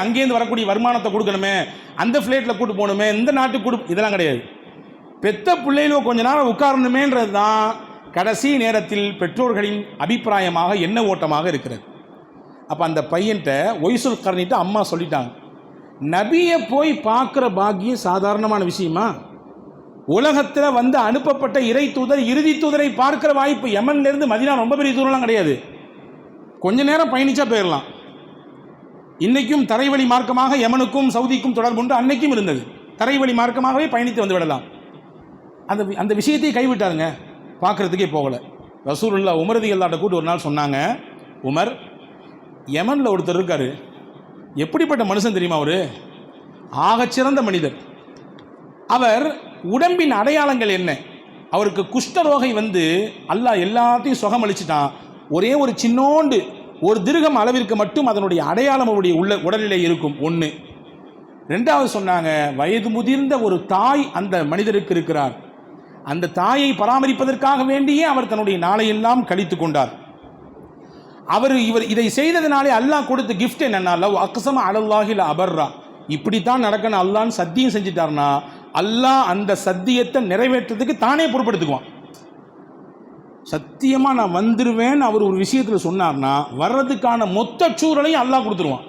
Speaker 1: அங்கேருந்து வரக்கூடிய வருமானத்தை கொடுக்கணுமே, அந்த ஃப்ளைட்டில் கூட்டு போகணுமே, இந்த நாட்டுக்கு இதெல்லாம் கிடையாது. பெத்த பிள்ளைகளோ கொஞ்ச நேரம் உட்காரணுமேன்றது தான் கடைசி நேரத்தில் பெற்றோர்களின் அபிப்பிராயமாக எண்ண ஓட்டமாக இருக்கிறது. அப்போ அந்த பையன்கிட்ட ஒய்சுல் கர்னிட்டு அம்மா சொல்லிட்டாங்க, நபியை போய் பார்க்குற பாக்கியம் சாதாரணமான விஷயமா? உலகத்தில் வந்து அனுப்பப்பட்ட இறை தூதர் இறுதி தூதரை பார்க்கிற வாய்ப்பு யமன்லேருந்து மதீனா ரொம்ப பெரிய தூரம்லாம் கிடையாது, கொஞ்ச நேரம் பயணிச்சா போயிடலாம். இன்றைக்கும் தரைவழி மார்க்கமாக யமனுக்கும் சவுதிக்கும் தொடர்புண்டு அன்னைக்கும் இருந்தது. தரைவழி மார்க்கமாகவே பயணித்து வந்து விடலாம். அந்த விஷயத்தை கைவிட்டாருங்க, பார்க்குறதுக்கே போகலை. ரசூலுல்லாஹ் உமர் ரலியல்லாஹு கூட்டு ஒரு நாள் சொன்னாங்க, உமர், யமனில் ஒருத்தர் இருக்கார், எப்படிப்பட்ட மனுஷன் தெரியுமா? அவர் ஆகச்சிறந்த மனிதர். அவர் உடம்பின் அடையாளங்கள் என்ன? அவருக்கு குஷ்டரோகை வந்து அல்லாஹ் எல்லாத்தையும் சுகமளிச்சிட்டான். ஒரே ஒரு சின்னோண்டு 1 திர்ஹம் அளவிற்கு மட்டும் அதனுடைய அடையாளம் அவருடைய உடலிலே இருக்கும். 1. 2வது சொன்னாங்க, வயது முதிர்ந்த ஒரு தாய் அந்த மனிதருக்கு இருக்கிறார். அந்த தாயை பராமரிப்பதற்காக வேண்டியே அவர் தன்னுடைய நாளையெல்லாம் கழித்து கொண்டார். இவர் இதை செய்ததினாலே அல்லாஹ் கொடுத்த கிஃப்ட் என்னன்னா, லவ் அக்ஸம அலல்லாஹில் அபர்ரா, இப்படித்தான் நடக்கணும் அல்லாஹ்னு சத்தியம் செஞ்சுட்டார்னா அல்லாஹ் அந்த சத்தியத்தை நிறைவேற்றத்துக்கு தானே பொறுப்படுத்துக்குவான். சத்தியமாக நான் வந்துடுவேன் அவர் ஒரு விஷயத்தில் சொன்னார்னா வர்றதுக்கான மொத்த சூழலையும் அல்லாஹ் கொடுத்துருவான்.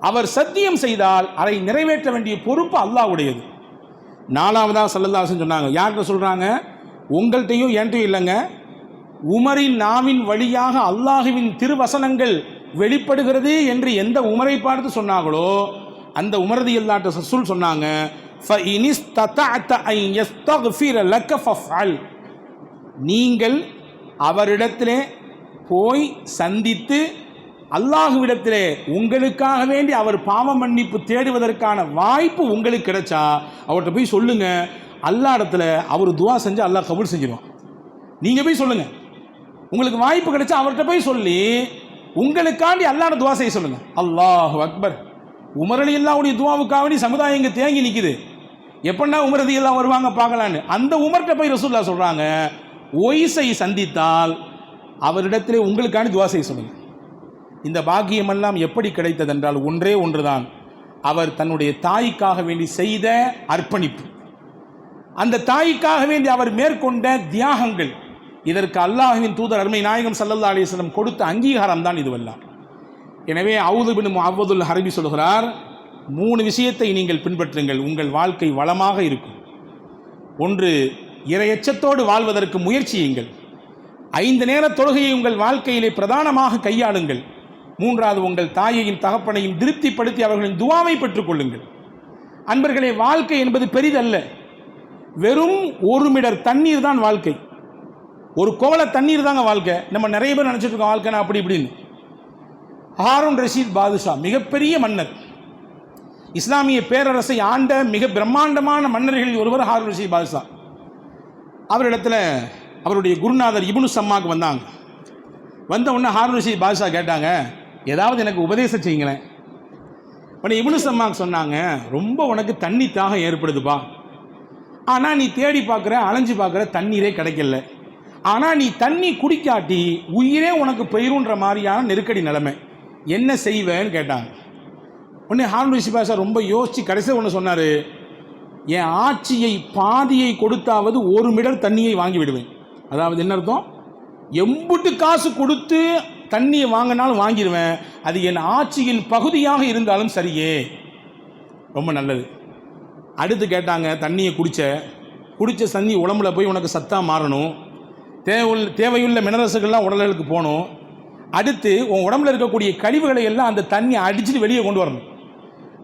Speaker 1: அவர் சத்தியம் செய்தால் அதை நிறைவேற்ற வேண்டிய பொறுப்பு அல்லாஹ் உடையது. 4வதாக ஸல்லல்லாஹு அலைஹி வஸல்லம் சொன்னாங்க, யார்கிட்ட சொல்கிறாங்க? உங்கள்கிட்டையும் என்கிட்டையும் இல்லைங்க, உமரின் நாவின் வழியாக அல்லாஹுவின் திருவசனங்கள் வெளிப்படுகிறது என்று எந்த உமரை பார்த்து சொன்னாங்களோ அந்த உமர் ரலியல்லாஹு ரசூல் சொன்னாங்க, ஃபஇனிஸ்ததஅத அன் யஸ்தக்ஃபிர லக ஃபஃஅல், நீங்கள் அவரிடத்திலே போய் சந்தித்து அல்லாஹுவிடத்திலே உங்களுக்காக வேண்டி அவர் பாவ மன்னிப்பு தேடுவதற்கான வாய்ப்பு உங்களுக்கு கிடைச்சா அவர்கிட்ட போய் சொல்லுங்க, அல்லாஹ் இடத்துல அவர் துவா செஞ்சு அல்லாஹ் கபூல் செஞ்சிருவான். நீங்க போய் சொல்லுங்க, உங்களுக்கு வாய்ப்பு கிடைச்சா அவர்கிட்ட போய் சொல்லி உங்களுக்காண்டி அல்லாஹ்ட துவா செய்ய சொல்லுங்க. அல்லாஹு அக்பர். உமர் ரலியல்லாஹுடைய துவாவுக்காக வேண்டி சமுதாயம் இங்கே தேங்கி நிற்குது, எப்படின்னா உமர் ரலியல்லாஹு வருவாங்க பார்க்கலான்னு. அந்த உமர்கிட்ட போய் ரசூலுல்லாஹ் சொல்றாங்க, ஒய்ஸை சந்தித்தால் அவரிடத்திலே உங்களுக்காண்டி துவா செய்ய சொல்லுங்க. இந்த பாக்கியமெல்லாம் எப்படி கிடைத்ததென்றால் ஒன்றே ஒன்றுதான், அவர் தன்னுடைய தாய்க்காக வேண்டி செய்த அர்ப்பணிப்பு, அந்த தாய்க்காக வேண்டி அவர் மேற்கொண்ட தியாகங்கள், இதற்கு அல்லாஹ்வின் தூதர் அருமை நாயகம் ஸல்லல்லாஹு அலைஹி வஸல்லம் கொடுத்த அங்கீகாரம் தான் இதுவெல்லாம். எனவே அவுது பின் முஅவ்வதுல் ஹர்பி சொல்கிறார், 3 விஷயத்தை நீங்கள் பின்பற்றுங்கள், உங்கள் வாழ்க்கை வளமாக இருக்கும். 1, இறையச்சத்தோடு வாழ்வதற்கு முயற்சியுங்கள். 5 நேர தொழுகையை உங்கள் வாழ்க்கையிலே பிரதானமாக கையாளுங்கள். 3வது, உங்கள் தாயையும் தகப்பனையும் திருப்திப்படுத்தி அவர்களின் துவாவை பெற்றுக்கொள்ளுங்கள். அன்பர்களே, வாழ்க்கை என்பது பெரிதல்ல, வெறும் 1 மிடர் தண்ணீர் தான் வாழ்க்கை, ஒரு கோவள தண்ணீர் தாங்க வாழ்க்கை. நம்ம நிறைய பேர் நினச்சிட்டு இருக்கோம் வாழ்க்கைனா அப்படி இப்படின்னு. ஹாரூன் ரஷீத் பாதுஷா மிகப்பெரிய மன்னர், இஸ்லாமிய பேரரசை ஆண்ட மிக பிரம்மாண்டமான மன்னர்களில் ஒருவர் ஹாரூன் ரஷீத் பாதுஷா. அவரிடத்துல அவருடைய குருநாதர் இப்னு சம்மாக்கு வந்தாங்க. வந்த உடனே ஹாரூன் ரஷீத் பாதுஷா கேட்டாங்க, ஏதாவது எனக்கு உபதேசம் செய்யுங்களேன். உடனே இப்னு சம்மாக்கு சொன்னாங்க, ரொம்ப உனக்கு தண்ணி தாகம் ஏற்படுதுப்பா, ஆனால் நீ தேடி பார்க்குற அலைஞ்சு பார்க்குற தண்ணீரே கிடைக்கல, ஆனால் நீ தண்ணி குடிக்காட்டி உயிரே உனக்கு போயிருன்ற மாதிரியான நெருக்கடி நிலைமை, என்ன செய்வேன்னு கேட்டாங்க. உடனே ஹாரூன் ரஷீத் பாதுஷா ரொம்ப யோசித்து கடைசியாக ஒன்று சொன்னார், என் ஆட்சியை பாதியை கொடுத்தாவது 1 மிடர் தண்ணியை வாங்கி விடுவேன். அதாவது என்ன அர்த்தம்? எம்புட்டு காசு கொடுத்து தண்ணியை வாங்கினாலும் வாங்கிடுவேன், அது என் ஆட்சியின் பகுதியாக இருந்தாலும் சரியே. ரொம்ப நல்லது. அடுத்து கேட்டாங்க, தண்ணியை குடித்த தண்ணி உடம்புல போய் உனக்கு சத்தாக மாறணும், தேவையுள்ள மினரல்ஸுகள்லாம் உடலுக்கு போகணும், அடுத்து உன் உடம்புல இருக்கக்கூடிய கழிவுகளை எல்லாம் அந்த தண்ணி அடிச்சுட்டு வெளியே கொண்டு வரணும்,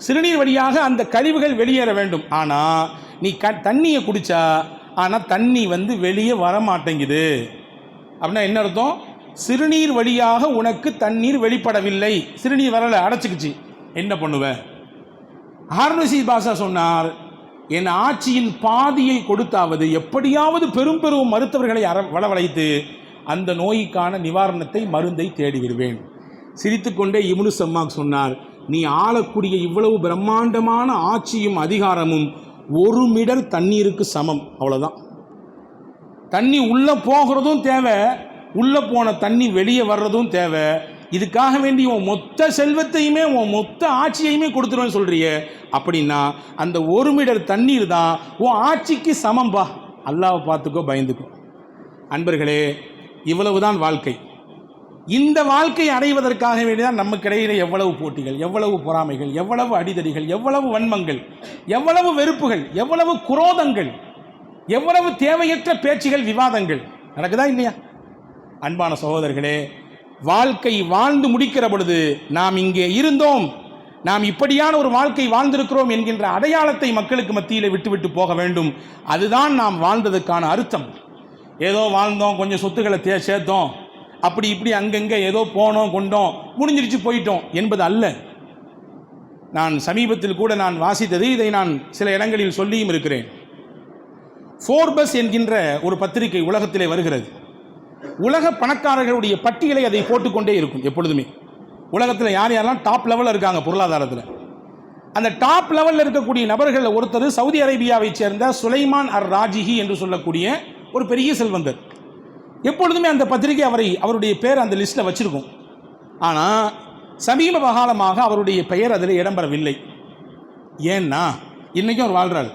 Speaker 1: சிறுநீர் வழியாக அந்த கழிவுகள் வெளியேற வேண்டும். ஆனால் நீ தண்ணியை குடித்தா ஆனால் தண்ணி வந்து வெளியே வர மாட்டேங்குது. அப்படின்னா என்ன அர்த்தம்? சிறுநீர் வழியாக உனக்கு தண்ணீர் வெளிப்படவில்லை, சிறுநீர் வரலை, அடைச்சிக்கிச்சு, என்ன பண்ணுவேன்? ஹாரூன் ரஷீத் பாதுஷா சொன்னார், என் ஆட்சியின் பாதியை கொடுத்தாவது எப்படியாவது பெரும் பெரும் மருத்துவர்களை வரவழைத்து அந்த நோய்க்கான நிவாரணத்தை மருந்தை தேடிவிடுவேன். சிரித்துக்கொண்டே இப்னு சம்மாக் சொன்னார், நீ ஆளக்கூடிய இவ்வளவு பிரம்மாண்டமான ஆட்சியும் அதிகாரமும் 1 மிடர் தண்ணீருக்கு சமம், அவ்வளோதான். தண்ணி உள்ளே போகிறதும் தேவை, உள்ளே போன தண்ணி வெளியே வர்றதும் தேவை. இதுக்காக வேண்டி உன் மொத்த செல்வத்தையுமே உன் மொத்த ஆட்சியையுமே கொடுத்துருவேன்னு சொல்கிறியே, அப்படின்னா அந்த 1 மீட்டர் தண்ணீர் தான் உன் ஆட்சிக்கு சமம்பா. அல்லாஹ்வை பார்த்துக்கோ, பயந்துக்கோ. அன்பர்களே, இவ்வளவுதான் வாழ்க்கை. இந்த வாழ்க்கையை அடைவதற்காக வேண்டிதான் நமக்கிடையிலே எவ்வளவு போட்டிகள், எவ்வளவு பொறாமைகள், எவ்வளவு அடிதடிகள், எவ்வளவு வன்மங்கள், எவ்வளவு வெறுப்புகள், எவ்வளவு குரோதங்கள், எவ்வளவு தேவையற்ற பேச்சுகள், விவாதங்கள் நடக்குதா இல்லையா? அன்பான சகோதரர்களே, வாழ்க்கை வாழ்ந்து முடிக்கிற பொழுது நாம் இங்கே இருந்தோம், நாம் இப்படியான ஒரு வாழ்க்கை வாழ்ந்திருக்கிறோம் என்கின்ற அடையாளத்தை மக்களுக்கு மத்தியில் விட்டுவிட்டு போக வேண்டும். அதுதான் நாம் வாழ்ந்ததுக்கான அர்த்தம். ஏதோ வாழ்ந்தோம், கொஞ்சம் சொத்துக்களை சேர்த்தோம், அப்படி இப்படி அங்கங்கே ஏதோ போனோம் கொண்டோம், முடிஞ்சிருச்சு போயிட்டோம் என்பது அல்ல. நான் சமீபத்தில் கூட நான் வாசித்தது, இதை நான் சில இடங்களில் சொல்லியும் இருக்கிறேன். ஃபோர்பஸ் என்கின்ற ஒரு பத்திரிகை உலகத்திலே வருகிறது. உலக பணக்காரர்களுடைய பட்டியலை அதை போட்டுக்கொண்டே இருக்கும் எப்பொழுதுமே. உலகத்தில் யார் யாரெல்லாம் டாப் லெவலில் இருக்காங்க பொருளாதாரத்தில், அந்த டாப் லெவலில் இருக்கக்கூடிய நபர்களில் ஒருத்தர் சவுதி அரேபியாவை சேர்ந்த சுலைமான் அர் ராஜிஹி என்று சொல்லக்கூடிய ஒரு பெரிய செல்வந்தர். எப்பொழுதுமே அந்த பத்திரிகை அவருடைய பேர் அந்த லிஸ்ட்டில் வச்சிருக்கும். ஆனால் சமீப காலமாக அவருடைய பெயர் அதில் இடம்பெறவில்லை. ஏன்னா இன்றைக்கும் அவர் வாழ்கிறார்.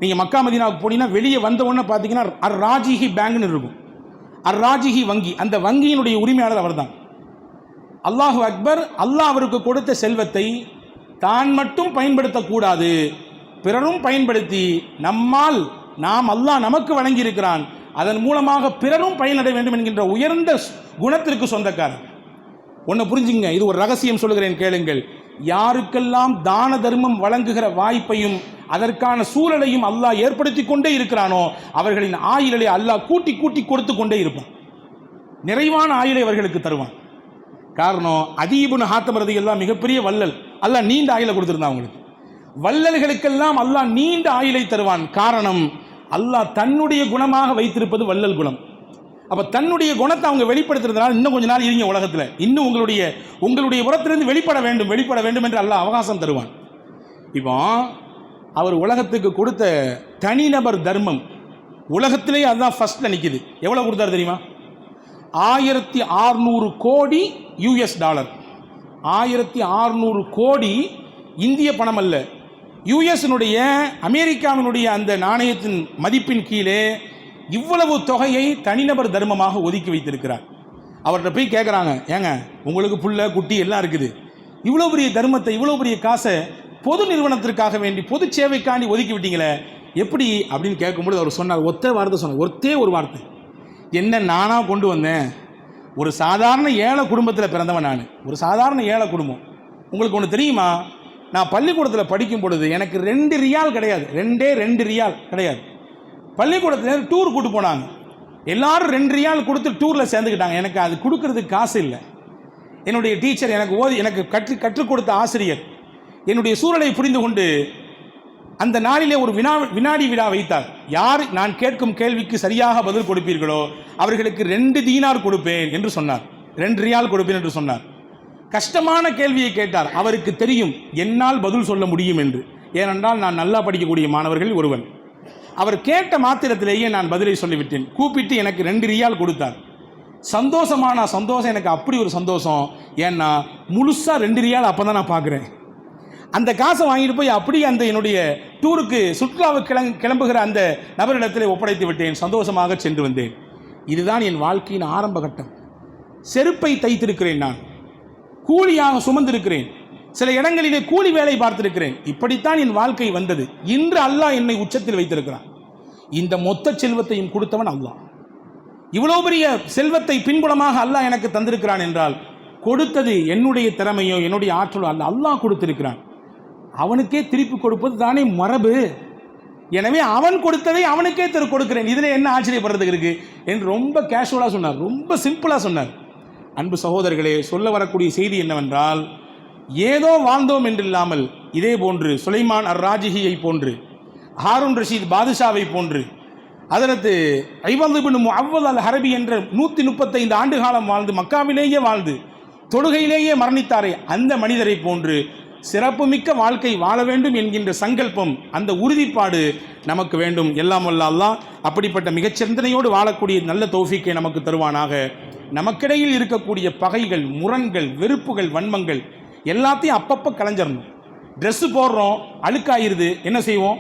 Speaker 1: நீங்கள் மக்கா மதீனாவுக்கு போனீங்கன்னா வெளியே வந்த உடனே பார்த்தீங்கன்னா அர் ராஜிஹி பேங்க்னு இருக்கும். அர் ராஜிஹி வங்கி, அந்த வங்கியினுடைய உரிமையாளர் அவர் தான். அல்லாஹு அக்பர். அல்லாஹ் அவருக்கு கொடுத்த செல்வத்தை தான் மட்டும் பயன்படுத்தக்கூடாது, பிறரும் பயன்படுத்தி நாம் அல்லாஹ் நமக்கு வழங்கியிருக்கிறான், அதன் மூலமாக பிறரும் பயனடைய வேண்டும் என்கின்ற உயர்ந்த குணத்திற்கு சொந்தக்காரர். ஒன்று புரிஞ்சுங்க, இது ஒரு ரகசியம் சொல்லுகிறேன், கேளுங்கள். யாருக்கெல்லாம் தான தர்மம் வழங்குகிற வாய்ப்பையும் அதற்கான சூழலையும் அல்லாஹ் ஏற்படுத்தி கொண்டே இருக்கிறானோ அவர்களின் ஆயுளை அல்லாஹ் கூட்டி கூட்டி கொடுத்து கொண்டே இருப்பான். நிறைவான ஆயுளை அவர்களுக்கு தருவான். காரணம், அதீ இப்னு ஹாத்திம் ரலியல்லாஹு மிகப்பெரிய வள்ளல், அல்லாஹ் நீண்ட ஆயுளை கொடுத்துருந்தான் அவங்களுக்கு. வள்ளல்களுக்கெல்லாம் அல்லாஹ் நீண்ட ஆயுளை தருவான். காரணம், அல்லாஹ் தன்னுடைய குணமாக வைத்திருப்பது வள்ளல் குணம். அப்போ தன்னுடைய குணத்தை அவங்க வெளிப்படுத்துறதுனால இன்னும் கொஞ்ச நாள் இருங்க உலகத்தில், இன்னும் உங்களுடைய புறத்திலிருந்து வெளிப்பட வேண்டும் என்று அல்லாஹ் அவகாசம் தருவான். இப்போ அவர் உலகத்துக்கு கொடுத்த தனிநபர் தர்மம் உலகத்திலேயே அதுதான் ஃபர்ஸ்ட்ல நிற்கிது. எவ்வளோ கொடுத்தாரு தெரியுமா? 1600 கோடி US டாலர். 1600 கோடி இந்திய பணம் அல்ல, யுஎஸ்னுடைய அமெரிக்காவினுடைய அந்த நாணயத்தின் மதிப்பின் கீழே இவ்வளவு தொகையை தனிநபர் தர்மமாக ஒதுக்கி வைத்திருக்கிறார். அவர்கிட்ட போய் கேட்குறாங்க, ஏங்க உங்களுக்கு புள்ள குட்டி எல்லாம் இருக்குது, இவ்வளோ பெரிய தர்மத்தை இவ்வளோ பெரிய காசை பொது நிறுவனத்திற்காக வேண்டி பொது சேவைக்காண்டி ஒதுக்கி விட்டீங்களே எப்படி அப்படின்னு கேட்கும்போது அவர் சொன்னார், ஒரே ஒரு வார்த்தை, என்ன நானாக கொண்டு வந்தேன், ஒரு சாதாரண ஏழை குடும்பத்தில் பிறந்தவன் நான், ஒரு சாதாரண ஏழை குடும்பம். உங்களுக்கு ஒன்று தெரியுமா, நான் பள்ளிக்கூடத்தில் படிக்கும் பொழுது எனக்கு 2 ரியால் கிடையாது, 2 ரியால் கிடையாது. பள்ளிக்கூடத்தில் டூர் கூட்டு போனாங்க, எல்லாரும் 2 ரியால் கொடுத்து டூரில் சேர்ந்துக்கிட்டாங்க. எனக்கு அது கொடுக்கறதுக்கு காசு இல்லை. என்னுடைய டீச்சர் எனக்கு கற்றுக் கொடுத்த ஆசிரியர் என்னுடைய சூழலை புரிந்து கொண்டு அந்த நாளிலே ஒரு வினாடி விழா வைத்தார். யார் நான் கேட்கும் கேள்விக்கு சரியாக பதில் கொடுப்பீர்களோ அவர்களுக்கு 2 தீனார் கொடுப்பேன் என்று சொன்னார், 2 ரியால் கொடுப்பேன் என்று சொன்னார். கஷ்டமான கேள்வியை கேட்டார். அவருக்கு தெரியும் என்னால் பதில் சொல்ல முடியும் என்று, ஏனென்றால் நான் நல்லா படிக்கக்கூடிய மாணவர்கள் ஒருவன். அவர் கேட்ட மாத்திரத்திலேயே நான் பதிலை சொல்லிவிட்டேன். கூப்பிட்டு எனக்கு 2 ரியால் கொடுத்தார். சந்தோஷம், எனக்கு அப்படி ஒரு சந்தோஷம். ஏன்னா முழுசாக 2 ரியால் அப்போ தான் நான் பார்க்குறேன். அந்த காசை வாங்கிட்டு போய் அப்படியே அந்த என்னுடைய டூருக்கு சுற்றுலாவுக்கு கிளம்புகிற அந்த நபரிடத்தில் ஒப்படைத்து விட்டேன். சந்தோஷமாக சென்று வந்தேன். இதுதான் என் வாழ்க்கையின் ஆரம்ப கட்டம். செருப்பை தைத்திருக்கிறேன், நான் கூலியாக சுமந்திருக்கிறேன், சில இடங்களிலே கூலி வேலை பார்த்திருக்கிறேன். இப்படித்தான் என் வாழ்க்கை வந்தது. இன்று அல்லாஹ் என்னை உச்சத்தில் வைத்திருக்கிறான். இந்த மொத்த செல்வத்தையும் கொடுத்தவன் அல்லாஹ். இவ்வளவு பெரிய செல்வத்தை பின்புலமாக அல்லாஹ் எனக்கு தந்திருக்கிறான் என்றால் கொடுத்தது என்னுடைய திறமையோ என்னுடைய ஆற்றலோ அல்ல, அல்லாஹ் கொடுத்திருக்கிறான். அவனுக்கே திருப்பி கொடுப்பது தானே மரபு. எனவே அவன் கொடுத்ததை அவனுக்கே கொடுக்கிறேன், இதில் என்ன ஆச்சரியப்படுறதுக்கு இருக்கு என்று ரொம்ப கேஷுவலாக சொன்னார், ரொம்ப சிம்பிளாக சொன்னார். அன்பு சகோதரர்களே, சொல்ல வரக்கூடிய செய்தி என்னவென்றால், ஏதோ வாழ்ந்தோம் என்றில்லாமல் இதே போன்று சுலைமான் அர் ராஜிஹியை போன்று, ஹாரூன் ரஷீத் பாதுஷாவை போன்று, அதற்கு ஐவத் இப்னு முஅவ்வத் அல் ஹரபி என்ற 135 ஆண்டு காலம் வாழ்ந்து மக்காவிலேயே வாழ்ந்து தொழுகையிலேயே மரணித்தாரே அந்த மனிதரை போன்று சிறப்புமிக்க வாழ்க்கை வாழ வேண்டும் என்கின்ற சங்கல்பம், அந்த உறுதிப்பாடு நமக்கு வேண்டும். எல்லாம் வல்ல அல்லாஹ் அப்படிப்பட்ட மிகச்சிந்தனையோடு வாழக்கூடிய நல்ல தௌஃபீக்கை நமக்கு தருவானாக. நமக்கிடையில் இருக்கக்கூடிய பகைகள், முரண்கள், வெறுப்புகள், வன்மங்கள் எல்லாத்தையும் அப்பப்போ கலைஞ்சிடணும். ட்ரெஸ்ஸு போடுறோம், அழுக்காயிருது, என்ன செய்வோம்?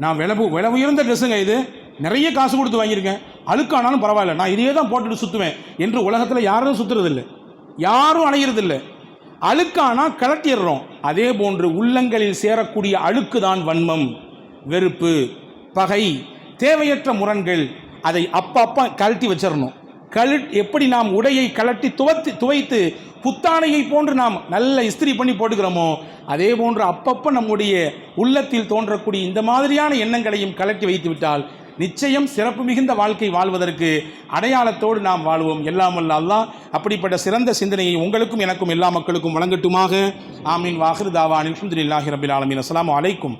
Speaker 1: நான் விலை உயர்ந்த ட்ரெஸ்ஸுங்க, இது நிறைய காசு கொடுத்து வாங்கியிருக்கேன், அழுக்கானாலும் பரவாயில்ல, நான் இதையே தான் போட்டுட்டு சுற்றுவேன் என்று உலகத்தில் யாரும் சுற்றுறதில்லை, யாரும் அலையிறதில்லை. அழுக்கானா கலட்டிடுறோம். அதே போன்று உள்ளங்களில் சேரக்கூடிய அழுக்கு தான் வன்மம், வெறுப்பு, பகை, தேவையற்ற முரண்கள். அதை அப்பப்போ கழட்டி வச்சிடணும். எப்படி நாம் உடையை கலட்டி துவைத்து புத்தானையை போன்று நாம் நல்ல இஸ்திரி பண்ணி போட்டுக்கிறோமோ, அதே போன்று அப்பப்போ நம்முடைய உள்ளத்தில் தோன்றக்கூடிய இந்த மாதிரியான எண்ணங்களையும் கலட்டி வைத்து விட்டால் நிச்சயம் சிறப்பு மிகுந்த வாழ்க்கை வாழ்வதற்கு அடையாளத்தோடு நாம் வாழ்வோம். எல்லாம் வல்ல அல்லாஹ் அப்படிப்பட்ட சிறந்த சிந்தனையை உங்களுக்கும் எனக்கும் எல்லா மக்களுக்கும் வழங்கட்டுமாக. ஆமீன். வாஹிர் தாவான் அல்ஹம்துலில்லாஹி ரப்பில் ஆலமீன். அஸ்ஸலாமு அலைக்கும்.